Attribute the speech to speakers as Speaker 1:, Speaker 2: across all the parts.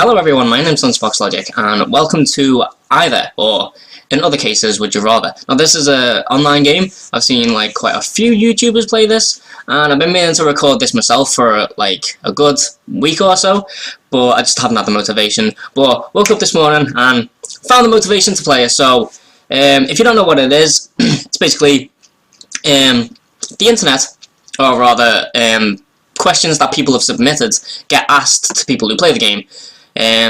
Speaker 1: Hello everyone, my name's Lunchbox Logic, and welcome to Either, or in other cases, Would You Rather. Now this is an online game. I've seen like quite a few YouTubers play this, and I've been meaning to record this myself for like a good week or so, but I just haven't had the motivation. But woke up this morning and found the motivation to play it. So if you don't know what it is, it's basically the internet, or rather questions that people have submitted get asked to people who play the game.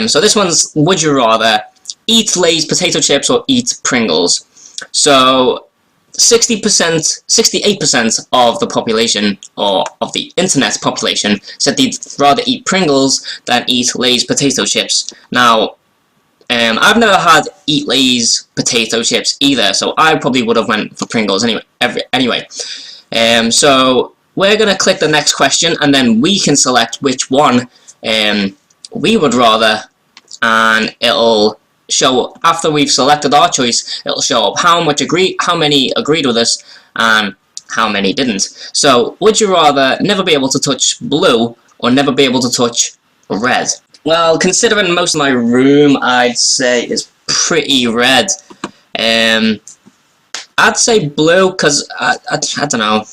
Speaker 1: So this one's, would you rather eat Lay's potato chips or eat Pringles? So 68% of the population, or of the internet population, said they'd rather eat Pringles than eat Lay's potato chips. Now, I've never had eat Lay's potato chips either, so I probably would have went for Pringles anyway. So we're gonna click the next question, and then we can select which one we would rather, and it'll show, after we've selected our choice, it'll show up how many agreed with us and how many didn't. So would you rather never be able to touch blue or never be able to touch red? Well, considering most of my room I'd say is pretty red, I'd say blue, because I don't know,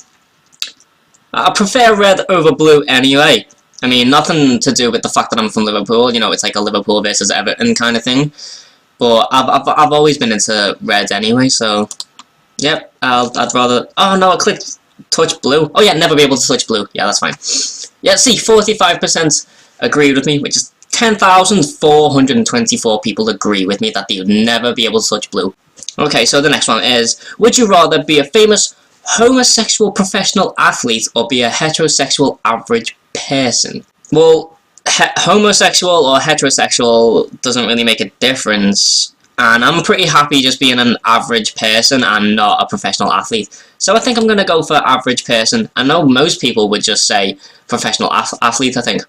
Speaker 1: I prefer red over blue anyway. I mean, nothing to do with the fact that I'm from Liverpool, you know, it's like a Liverpool versus Everton kind of thing. But I've always been into red anyway, so yep, I'd rather. Oh no, I clicked touch blue. Oh yeah, never be able to touch blue. Yeah, that's fine. Yeah, see, 45% agreed with me, which is 10,424 people agree with me that they would never be able to touch blue. Okay, so the next one is, would you rather be a famous homosexual professional athlete or be a heterosexual average person? Well, homosexual or heterosexual doesn't really make a difference, and I'm pretty happy just being an average person and not a professional athlete. So I think I'm going to go for average person. I know most people would just say professional athlete, I think.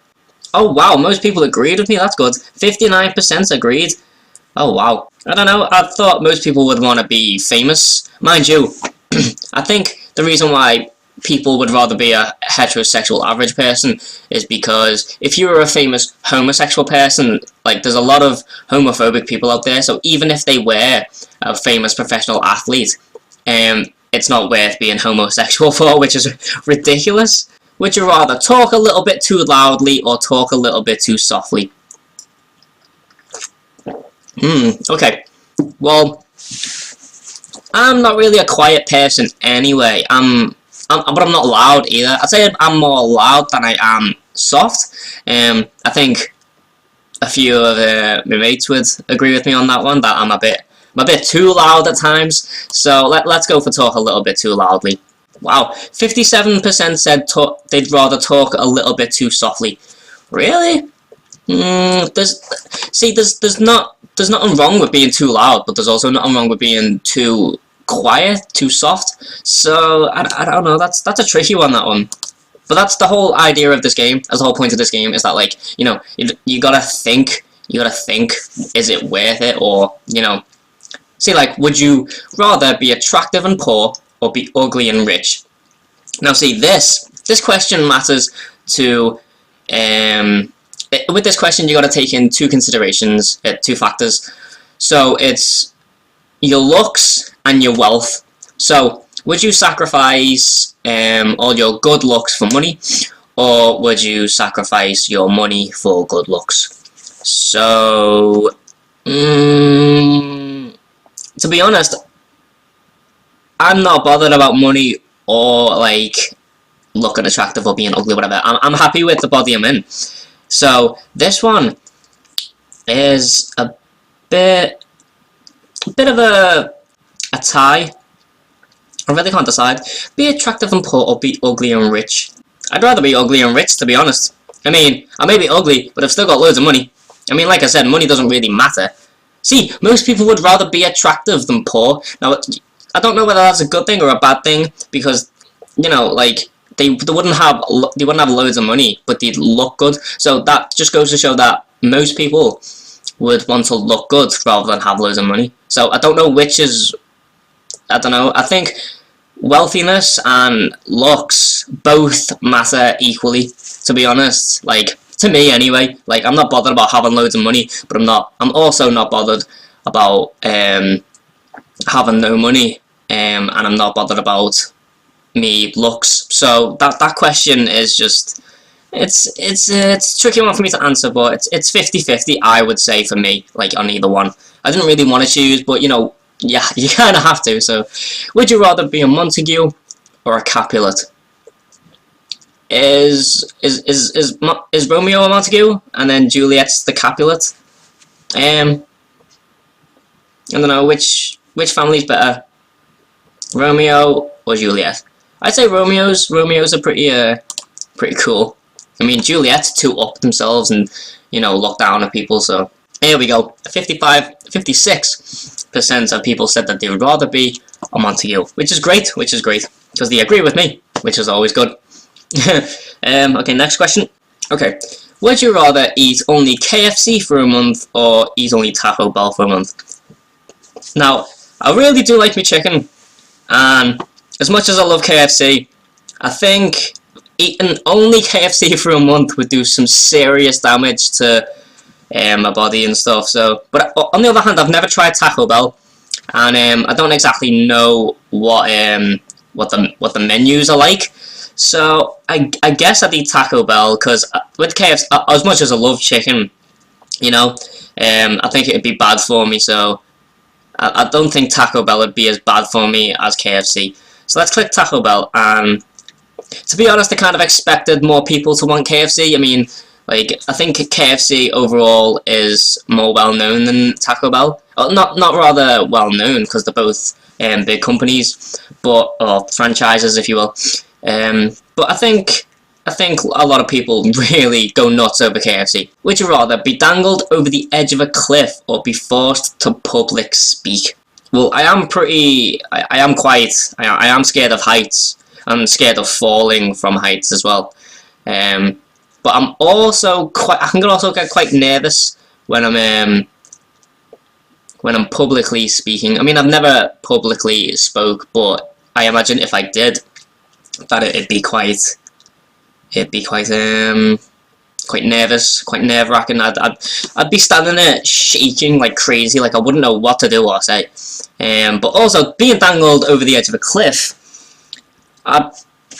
Speaker 1: Oh wow, most people agreed with me, that's good. 59% agreed. Oh wow. I don't know, I thought most people would want to be famous. Mind you, I think the reason why people would rather be a heterosexual average person is because if you were a famous homosexual person, like, there's a lot of homophobic people out there, so even if they were a famous professional athlete, it's not worth being homosexual for, which is ridiculous. Would you rather talk a little bit too loudly or talk a little bit too softly? Okay. Well, I'm not really a quiet person anyway. But I'm not loud either. I'd say I'm more loud than I am soft. I think a few of my mates would agree with me on that one, that I'm a bit too loud at times. So let's go for talk a little bit too loudly. Wow, 57% said they'd rather talk a little bit too softly. Really? There's nothing wrong with being too loud, but there's also nothing wrong with being too quiet, too soft. So I don't know, that's a tricky one, that one. But that's the whole idea of this game. That's the whole point of this game, is that, like, you know, you gotta think, is it worth it? Or, you know, see, like, would you rather be attractive and poor or be ugly and rich? Now see, this question matters to with this question you gotta take in two considerations, two factors. So it's your looks and your wealth. So would you sacrifice all your good looks for money, or would you sacrifice your money for good looks? So to be honest, I'm not bothered about money or like looking attractive or being ugly, whatever. I'm happy with the body I'm in. So this one is a bit of a tie. I really can't decide. Be attractive and poor or be ugly and rich? I'd rather be ugly and rich, to be honest. I mean, I may be ugly, but I've still got loads of money. I mean, like I said, money doesn't really matter. See, most people would rather be attractive than poor. Now, I don't know whether that's a good thing or a bad thing, because, you know, like, they wouldn't have loads of money, but they'd look good. So that just goes to show that most people would want to look good rather than have loads of money. So I don't know which is, I don't know, I think wealthiness and looks both matter equally, to be honest. Like, To me, anyway. Like, I'm not bothered about having loads of money, but I'm also not bothered about having no money, and I'm not bothered about me looks. So that question is just, it's a tricky one for me to answer, but it's 50-50, I would say, for me, like, on either one. I didn't really want to choose, but you know, yeah, you kind of have to. So, would you rather be a Montague or a Capulet? Is Romeo a Montague and then Juliet's the Capulet? I don't know, which family's better, Romeo or Juliet? I'd say Romeo's are pretty cool. I mean, Juliet's too up themselves and, you know, look down at people. So here we go. 56% of people said that they would rather be a Montague, which is great, because they agree with me, which is always good. Okay, next question. Okay, would you rather eat only KFC for a month or eat only Taco Bell for a month? Now, I really do like my chicken, and as much as I love KFC, I think eating only KFC for a month would do some serious damage to my body and stuff. So, but on the other hand, I've never tried Taco Bell, and I don't exactly know what the menus are like. So I guess I'd eat Taco Bell, because with KFC, as much as I love chicken, you know, I think it'd be bad for me. So I don't think Taco Bell would be as bad for me as KFC. So let's click Taco Bell. And to be honest, I kind of expected more people to want KFC. I mean, like, I think KFC overall is more well known than Taco Bell. Not rather well known, because they're both big companies, but or franchises, if you will. But I think a lot of people really go nuts over KFC. Would you rather be dangled over the edge of a cliff or be forced to public speak? Well, I am scared of heights. I'm scared of falling from heights as well. But I can also get quite nervous when I'm publicly speaking. I mean, I've never publicly spoke, but I imagine if I did, that it'd be quite nervous, quite nerve-wracking. I'd be standing there shaking like crazy, like I wouldn't know what to do or say. But also being dangled over the edge of a cliff, I'd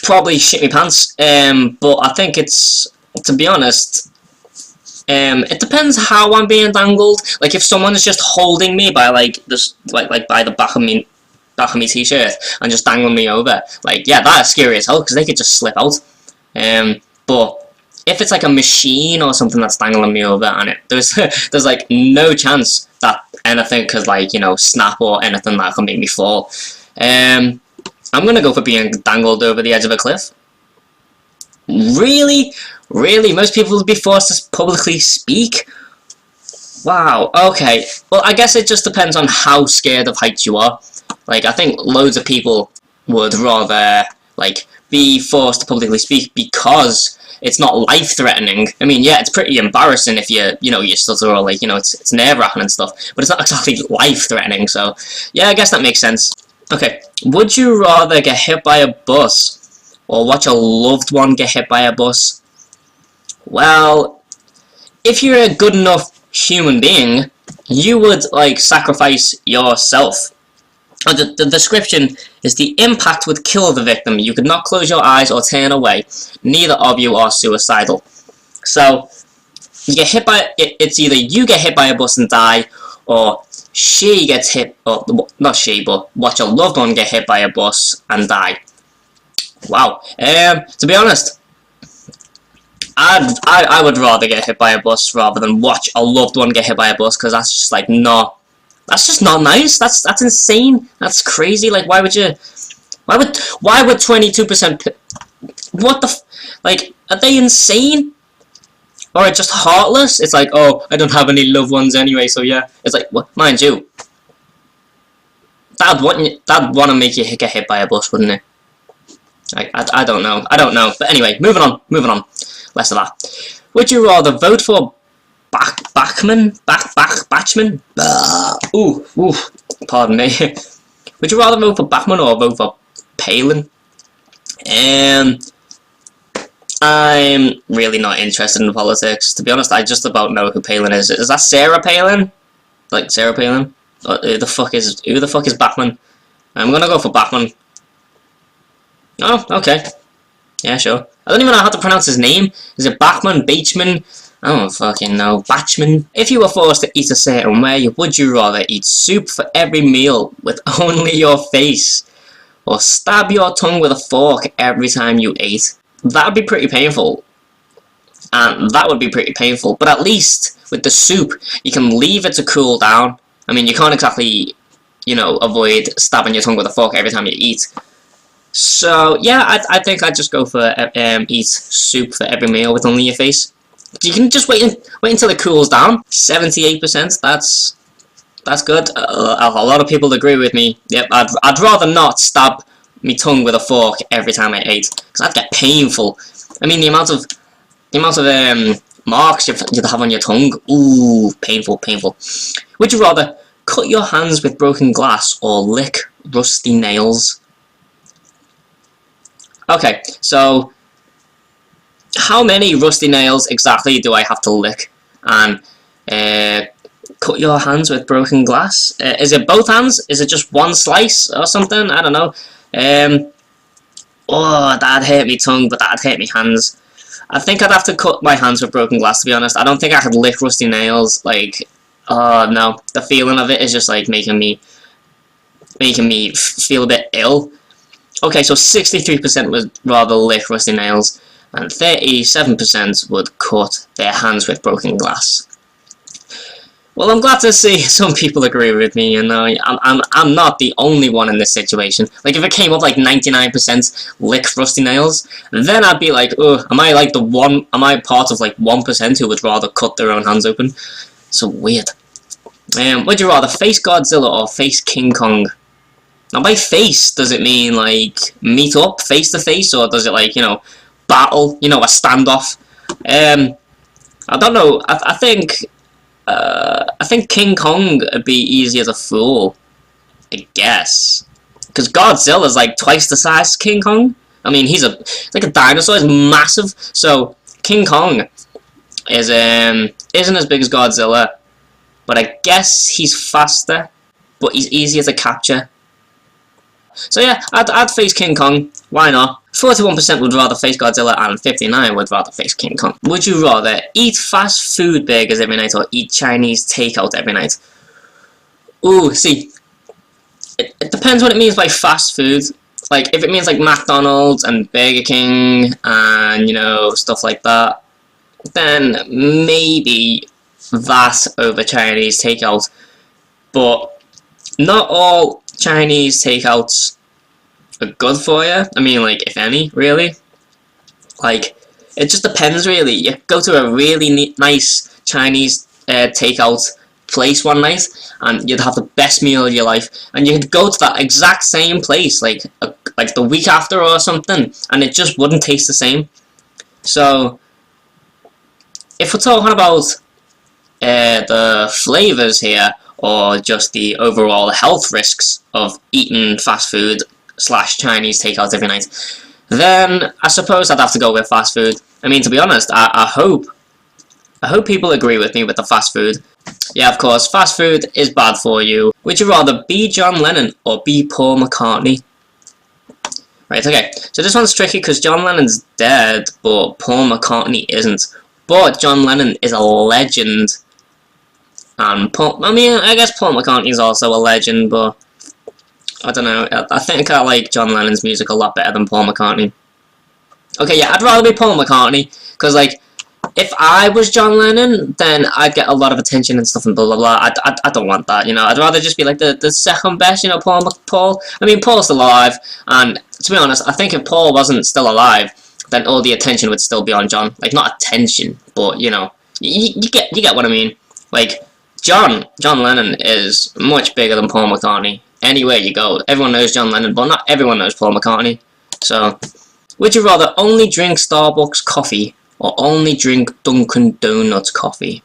Speaker 1: probably shit my pants. But I think to be honest, it depends how I'm being dangled. Like, if someone is just holding me by like this, like by the back of my t-shirt and just dangling me over, like, yeah, that's scary as hell, because they could just slip out. But if it's like a machine or something that's dangling me over, and there's like no chance that anything could, like, you know, snap or anything that can make me fall, I'm gonna go for being dangled over the edge of a cliff. Really? Most people would be forced to publicly speak? Wow, okay. Well, I guess it just depends on how scared of heights you are. Like, I think loads of people would rather, like, be forced to publicly speak because it's not life-threatening. I mean, yeah, it's pretty embarrassing if you stutter, or, like, you know, it's nerve-wracking and stuff, but it's not exactly life-threatening, so, yeah, I guess that makes sense. Okay, would you rather get hit by a bus or watch a loved one get hit by a bus? Well, if you're a good enough human being, you would, like, sacrifice yourself. The description is: the impact would kill the victim. You could not close your eyes or turn away. Neither of you are suicidal. So, you get hit by it's either you get hit by a bus and die, or she gets hit, or not she, but watch a loved one get hit by a bus and die. Wow. To be honest, I would rather get hit by a bus rather than watch a loved one get hit by a bus, because that's just like not. That's just not nice. That's insane. That's crazy. Like, why would 22%? What the? Like, are they insane? Or just heartless? It's like, oh, I don't have any loved ones anyway, so yeah. It's like, well, mind you, that'd want to make you get hit by a bus, wouldn't it? I don't know. But anyway, moving on. Less of that. Would you rather vote for Bachmann? Ooh, pardon me. Would you rather vote for Bachmann or vote for Palin? I'm really not interested in politics. To be honest, I just about know who Palin is. Is that Sarah Palin? Like Sarah Palin? Who the fuck is Batman? I'm gonna go for Batman. Oh, okay. Yeah, sure. I don't even know how to pronounce his name. Is it Bachman? Bachman? I don't fucking know. Bachman? If you were forced to eat a certain way, would you rather eat soup for every meal with only your face? Or stab your tongue with a fork every time you ate? That would be pretty painful. And that would be pretty painful. But at least, with the soup, you can leave it to cool down. I mean, you can't exactly, you know, avoid stabbing your tongue with a fork every time you eat. So, yeah, I think I'd just go for eat soup for every meal with only your face. You can just wait until it cools down. 78%, that's good. A lot of people agree with me. Yep, I'd rather not stab my tongue with a fork every time I ate, because that'd get painful. I mean, the amount of marks you'd have on your tongue. Ooh, painful. Would you rather cut your hands with broken glass or lick rusty nails? Okay, so how many rusty nails exactly do I have to lick? And cut your hands with broken glass? Is it both hands? Is it just one slice or something? I don't know. Oh, that'd hurt me tongue, but that'd hurt me hands. I think I'd have to cut my hands with broken glass, to be honest. I don't think I could lick rusty nails. Like, oh no, the feeling of it is just like making me feel a bit ill. Okay, so 63% would rather lick rusty nails, and 37% would cut their hands with broken glass. Well, I'm glad to see some people agree with me, and I'm not the only one in this situation. Like, if it came up like 99% lick rusty nails, then I'd be like, oh, am I part of like 1% who would rather cut their own hands open? So weird. Would you rather face Godzilla or face King Kong? Now, by face, does it mean, like, meet up face to face, or does it, like, you know, battle, you know, a standoff? I don't know. I think King Kong would be easy as a fool, I guess. Because Godzilla's, like, twice the size of King Kong. I mean, he's like a dinosaur, he's massive. So, King Kong is, isn't as big as Godzilla, but I guess he's faster, but he's easier to capture. So yeah, I'd face King Kong. Why not? 41% would rather face Godzilla, and 59% would rather face King Kong. Would you rather eat fast food burgers every night or eat Chinese takeout every night? Ooh, see, it depends what it means by fast food. Like, if it means like McDonald's and Burger King and, you know, stuff like that, then maybe that over Chinese takeout. But not all Chinese takeouts are good for you. I mean, like, if any, really. Like, it just depends, really. You go to a really nice Chinese takeout place one night, and you'd have the best meal of your life. And you could go to that exact same place, like the week after or something, and it just wouldn't taste the same. So, if we're talking about the flavours here, or just the overall health risks of eating fast food / Chinese takeout every night, then I suppose I'd have to go with fast food. I mean, to be honest, I hope people agree with me with the fast food. Yeah, of course, fast food is bad for you. Would you rather be John Lennon or be Paul McCartney? Right, okay, so this one's tricky because John Lennon's dead, but Paul McCartney isn't. But John Lennon is a legend. And I guess Paul McCartney is also a legend, but I don't know. I think I like John Lennon's music a lot better than Paul McCartney. Okay, yeah, I'd rather be Paul McCartney, because, like, if I was John Lennon, then I'd get a lot of attention and stuff and blah blah blah. I don't want that, you know. I'd rather just be like the second best, you know, Paul. I mean, Paul's still alive, and to be honest, I think if Paul wasn't still alive, then all the attention would still be on John. Like, not attention, but, you know, you get what I mean. Like, John Lennon is much bigger than Paul McCartney. Anywhere you go, everyone knows John Lennon, but not everyone knows Paul McCartney. So, would you rather only drink Starbucks coffee or only drink Dunkin' Donuts coffee?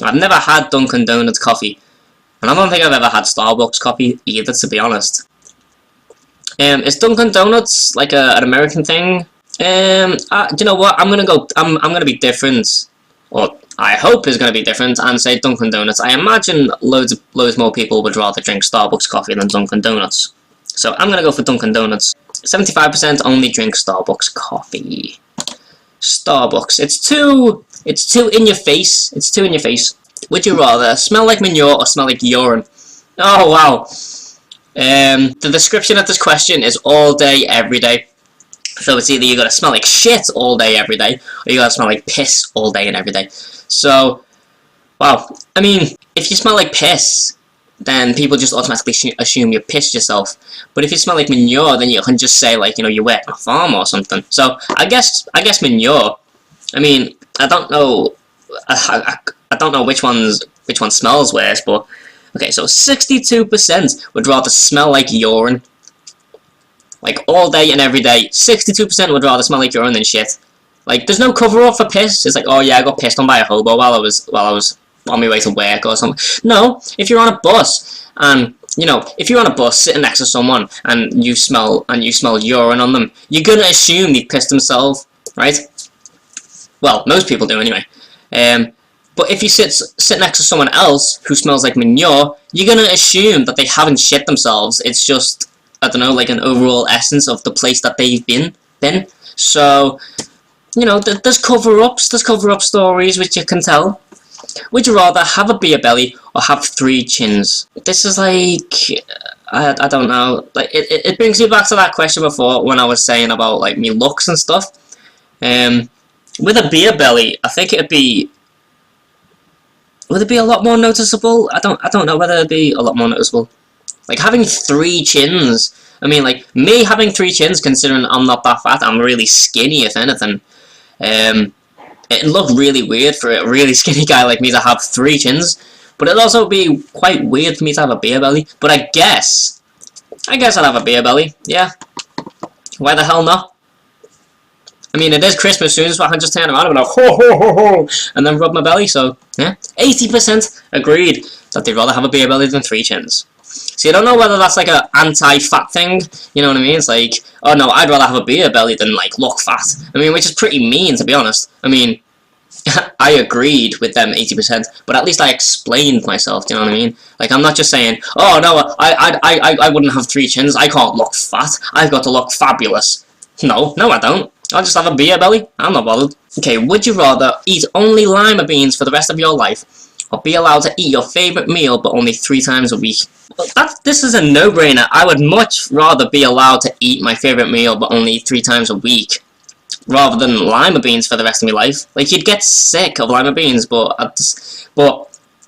Speaker 1: I've never had Dunkin' Donuts coffee, and I don't think I've ever had Starbucks coffee either, to be honest. Is Dunkin' Donuts like an American thing? You know what? I'm gonna go. I'm gonna be different, or I hope is gonna be different, and say Dunkin' Donuts. I imagine loads more people would rather drink Starbucks coffee than Dunkin' Donuts. So I'm gonna go for Dunkin' Donuts. 75% only drink Starbucks coffee. Starbucks. It's too in your face. It's too in your face. Would you rather smell like manure or smell like urine? Oh wow. The description of this question is all day, every day. So it's either you gotta smell like shit all day, every day, or you gotta smell like piss all day and every day. So, wow. I mean, if you smell like piss, then people just automatically assume you pissed yourself. But if you smell like manure, then you can just say, like, you know, you work on a farm or something. So I guess manure. I mean, I don't know. I don't know which one smells worse, but okay. So 62% would rather smell like urine. Like, all day and every day, 62% would rather smell like urine than shit. Like, there's no cover-up for piss. It's like, oh yeah, I got pissed on by a hobo while I was on my way to work or something. No, if you're on a bus, and, you know, if you're on a bus sitting next to someone, and you smell urine on them, you're gonna assume they pissed themselves, right? Well, most people do anyway. But if you sit next to someone else who smells like manure, you're gonna assume that they haven't shit themselves. It's just, I don't know, like an overall essence of the place that they've been. So, you know, there's cover-ups, stories which you can tell. Would you rather have a beer belly or have 3 chins? This is like, I don't know. Like, it brings me back to that question before when I was saying about like me looks and stuff. With a beer belly, I think would it be a lot more noticeable? I don't know whether it'd be a lot more noticeable. Like, having 3 chins, I mean, like, me having 3 chins, considering I'm not that fat, I'm really skinny, if anything. It'd look really weird for a really skinny guy like me to have 3 chins, but it'd also be quite weird for me to have a beer belly. But I guess I'd have a beer belly, yeah. Why the hell not? I mean, it is Christmas soon, so I can just turn around and be like, ho ho ho ho, and then rub my belly, so, yeah. 80% agreed that they'd rather have a beer belly than 3 chins. So you don't know whether that's like a anti-fat thing, you know what I mean? It's like, oh no, I'd rather have a beer belly than like look fat. I mean, which is pretty mean, to be honest. I mean, I agreed with them 80%, but at least I explained myself, do you know what I mean? Like, I'm not just saying, oh no, I wouldn't have 3 chins, I can't look fat, I've got to look fabulous. No, I don't. I'll just have a beer belly, I'm not bothered. Okay, would you rather eat only lima beans for the rest of your life, or be allowed to eat your favourite meal but only 3 times a week? This is a no-brainer. I would much rather be allowed to eat my favourite meal but only 3 times a week, rather than lima beans for the rest of my life. Like, you'd get sick of lima beans, but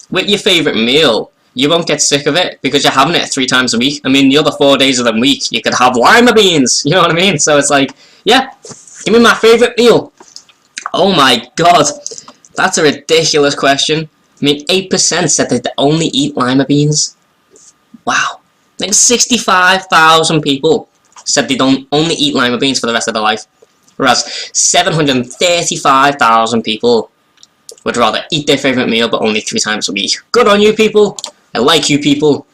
Speaker 1: with your favourite meal, you won't get sick of it because you're having it 3 times a week. I mean, the other 4 days of the week, you could have lima beans, you know what I mean? So it's like, yeah, give me my favourite meal. Oh my god, that's a ridiculous question. I mean, 8% said that they only eat lima beans. Wow. Like, 65,000 people said they don't only eat lima beans for the rest of their life. Whereas 735,000 people would rather eat their favourite meal but only 3 times a week. Good on you people. I like you people.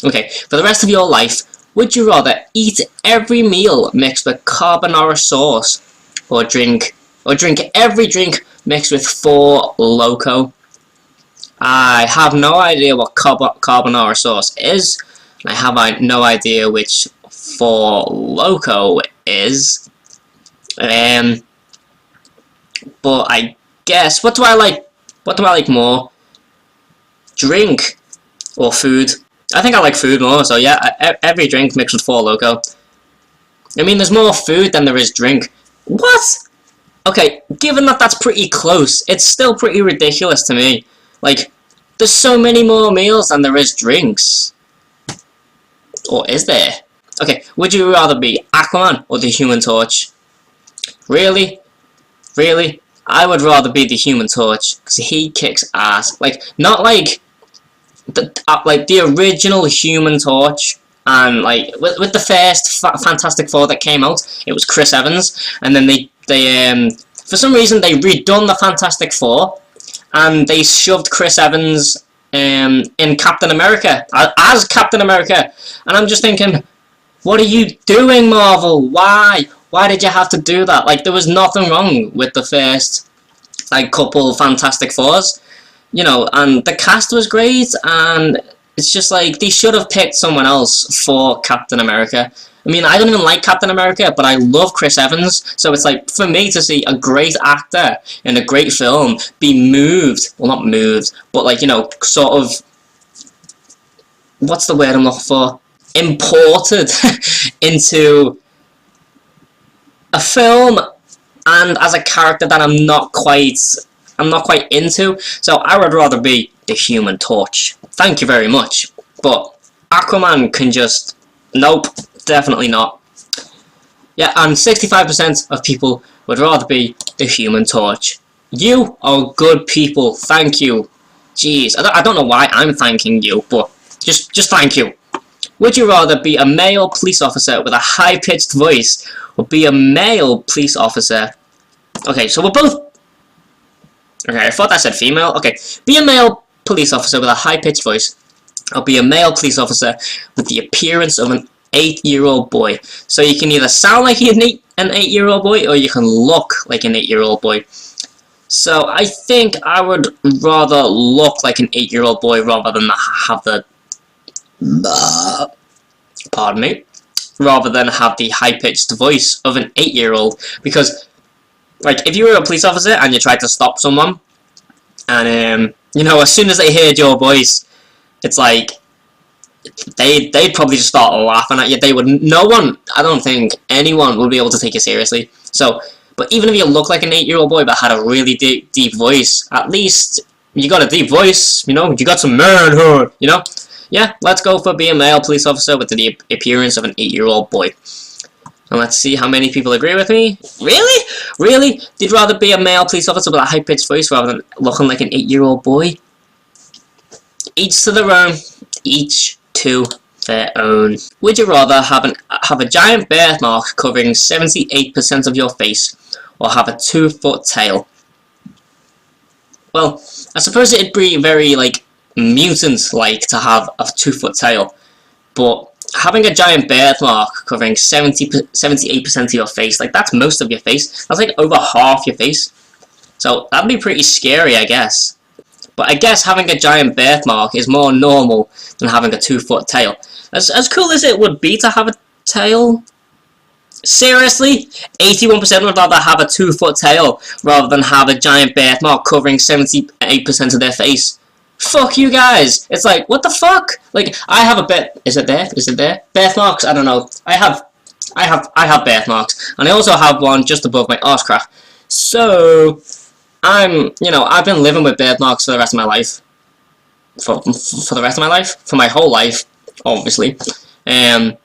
Speaker 1: Okay, for the rest of your life, would you rather eat every meal mixed with carbonara sauce, or drink every drink mixed with Four Loko? I have no idea what carbonara sauce is. I have no idea which Four Loko is. But I guess, what do I like more? Drink or food? I think I like food more, so yeah, every drink mixed with Four Loko. I mean, there's more food than there is drink. What? Okay, given that that's pretty close, it's still pretty ridiculous to me. Like, there's so many more meals than there is drinks. Or is there? Okay, would you rather be Aquaman or the Human Torch? Really? Really? I would rather be the Human Torch, because he kicks ass. Like, not like the original Human Torch, and like with the first Fantastic Four that came out, it was Chris Evans, and then they for some reason they redone the Fantastic Four, and they shoved Chris Evans in Captain America as Captain America, and I'm just thinking, what are you doing, Marvel? Why Why did you have to do that? Like, there was nothing wrong with the first, like, couple Fantastic Fours, you know, and the cast was great, and it's just like, they should have picked someone else for Captain America. I mean, I don't even like Captain America, but I love Chris Evans, so it's like, for me to see a great actor in a great film be moved, well, not moved, but like, you know, sort of, what's the word I'm looking for? Imported into a film, and as a character that I'm not quite into, so I would rather be the Human Torch. Thank you very much. But Aquaman can just, nope, definitely not. Yeah, and 65% of people would rather be the Human Torch. You are good people, thank you. Jeez, I don't know why I'm thanking you, but just thank you. Would you rather be a male police officer with a high-pitched voice, or be a male police officer? Okay, so we're both... Okay, I thought I said female. Okay, be a male police officer with a high-pitched voice, or be a male police officer with the appearance of an 8-year-old boy. So you can either sound like an 8-year-old boy, or you can look like an 8-year-old boy. So I think I would rather look like an 8-year-old boy rather than have the... pardon me. Rather than have the high-pitched voice of an 8-year-old. Because, like, if you were a police officer and you tried to stop someone, and, you know, as soon as they heard your voice, it's like, they'd probably just start laughing at you. They would, no one, I don't think anyone would be able to take you seriously. So, but even if you look like an 8-year-old boy but had a really deep voice, at least you got a deep voice, you know, you got some manhood, you know? Yeah, let's go for being a male police officer with the appearance of an 8-year-old boy. And let's see how many people agree with me. Really? Really? You'd rather be a male police officer with a high-pitched voice rather than looking like an 8-year-old boy? Each to their own. Each to their own. Would you rather have a giant birthmark covering 78% of your face, or have a 2-foot tail? Well, I suppose it'd be very, like, mutant-like to have a 2-foot tail, but having a giant birthmark covering 78% of your face, like, that's most of your face. That's like over half your face. So that'd be pretty scary, I guess. But I guess having a giant birthmark is more normal than having a 2-foot tail. As cool as it would be to have a tail, seriously, 81% would rather have a 2-foot tail rather than have a giant birthmark covering 78% of their face. Fuck you guys! It's like, what the fuck? Like, I have a bit. Is it there? Is it there? Birthmarks? I don't know. I have birthmarks, and I also have one just above my arse crack. So, you know, I've been living with birthmarks for the rest of my life. For the rest of my life? For my whole life, obviously. And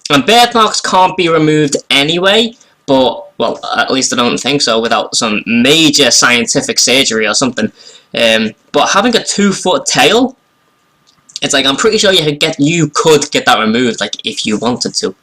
Speaker 1: birthmarks can't be removed anyway, but, well, at least I don't think so, without some major scientific surgery or something. But having a 2-foot tail, it's like, I'm pretty sure you could get that removed, like, if you wanted to.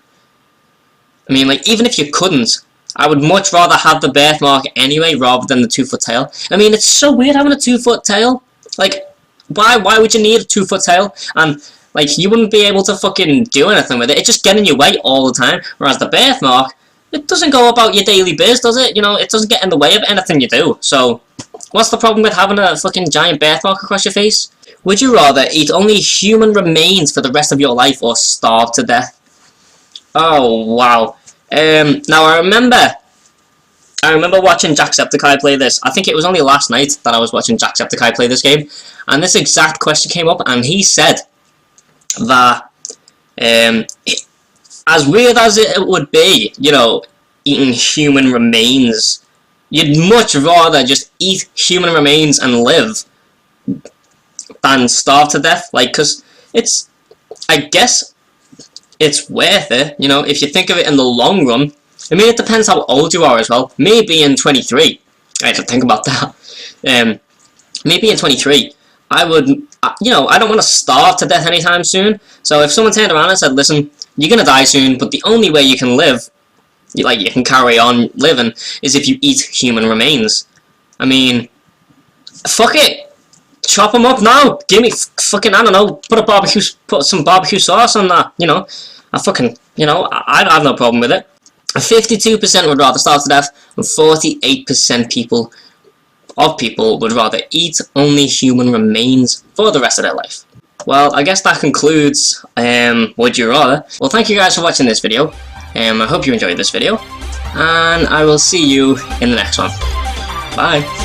Speaker 1: I mean, like, even if you couldn't, I would much rather have the birthmark anyway, rather than the 2-foot tail. I mean, it's so weird having a 2-foot tail. Like, why would you need a 2-foot tail? And, like, you wouldn't be able to fucking do anything with it. It's just getting in your way all the time. Whereas the birthmark, it doesn't go about your daily biz, does it? You know, it doesn't get in the way of anything you do. So, what's the problem with having a fucking giant birthmark across your face? Would you rather eat only human remains for the rest of your life, or starve to death? Oh, wow. Now I remember watching Jacksepticeye play this. I think it was only last night that I was watching Jacksepticeye play this game, and this exact question came up, and he said that, as weird as it would be, you know, eating human remains, you'd much rather just eat human remains and live than starve to death. Like, because it's, I guess, it's worth it, you know, if you think of it in the long run. I mean, it depends how old you are as well. Me being 23, I had to think about that. Me being 23, I would, you know, I don't want to starve to death anytime soon. So if someone turned around and said, listen, you're going to die soon, but the only way you can live, you can carry on living, is if you eat human remains. I mean, fuck it. Chop them up now. Give me fucking, I don't know, put some barbecue sauce on that, you know. I fucking, you know, I have no problem with it. 52% would rather starve to death, and 48% of people would rather eat only human remains for the rest of their life. Well, I guess that concludes Would You Rather. Well, thank you guys for watching this video. I hope you enjoyed this video, and I will see you in the next one. Bye.